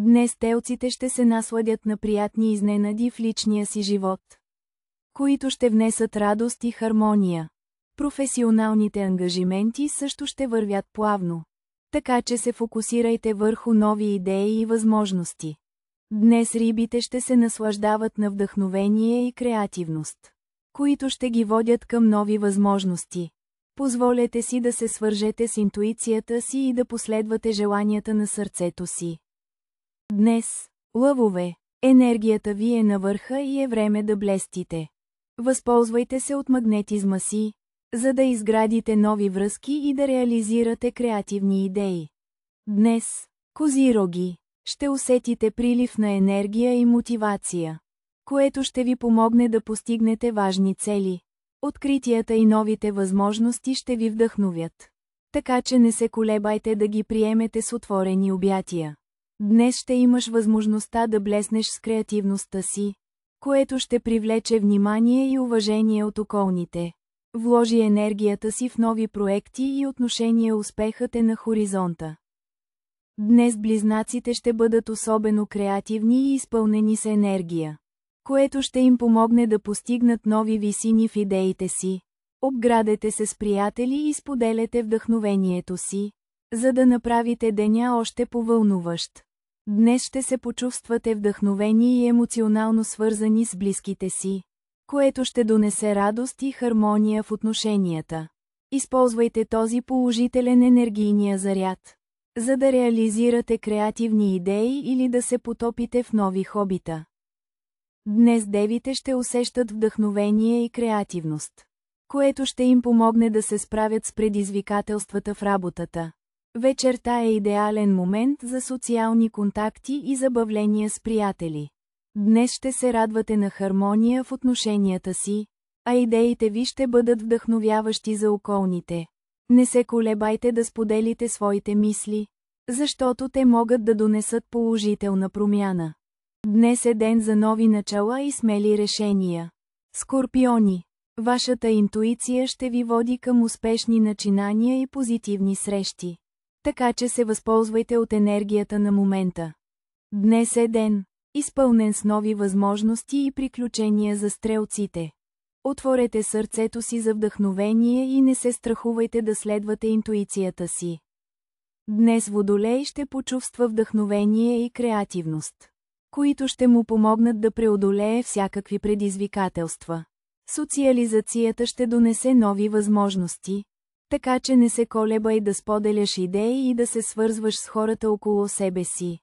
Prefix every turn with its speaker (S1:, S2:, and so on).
S1: Днес телците ще се насладят на приятни изненади в личния си живот, които ще внесат радост и хармония. Професионалните ангажименти също ще вървят плавно. Така че се фокусирайте върху нови идеи и възможности. Днес рибите ще се наслаждават на вдъхновение и креативност, които ще ги водят към нови възможности. Позволете си да се свържете с интуицията си и да последвате желанията на сърцето си. Днес, лъвове, енергията ви е на върха и е време да блестите. Възползвайте се от магнетизма си, за да изградите нови връзки и да реализирате креативни идеи. Днес, козироги, ще усетите прилив на енергия и мотивация, което ще ви помогне да постигнете важни цели. Откритията и новите възможности ще ви вдъхновят. Така че не се колебайте да ги приемете с отворени обятия. Днес ще имаш възможността да блеснеш с креативността си, което ще привлече внимание и уважение от околните. Вложи енергията си в нови проекти и отношения, успехът е на хоризонта. Днес близнаците ще бъдат особено креативни и изпълнени с енергия, което ще им помогне да постигнат нови висини в идеите си. Обградете се с приятели и споделете вдъхновението си, за да направите деня още повълнуващ. Днес ще се почувствате вдъхновени и емоционално свързани с близките си, което ще донесе радост и хармония в отношенията. Използвайте този положителен енергийния заряд, за да реализирате креативни идеи или да се потопите в нови хобита. Днес девите ще усещат вдъхновение и креативност, което ще им помогне да се справят с предизвикателствата в работата. Вечерта е идеален момент за социални контакти и забавления с приятели. Днес ще се радвате на хармония в отношенията си, а идеите ви ще бъдат вдъхновяващи за околните. Не се колебайте да споделите своите мисли, защото те могат да донесат положителна промяна. Днес е ден за нови начала и смели решения. Скорпиони, вашата интуиция ще ви води към успешни начинания и позитивни срещи. Така че се възползвайте от енергията на момента. Днес е ден, изпълнен с нови възможности и приключения за стрелците. Отворете сърцето си за вдъхновение и не се страхувайте да следвате интуицията си. Днес Водолей ще почувства вдъхновение и креативност, които ще му помогнат да преодолее всякакви предизвикателства. Социализацията ще донесе нови възможности, така че не се колебай да споделяш идеи и да се свързваш с хората около себе си.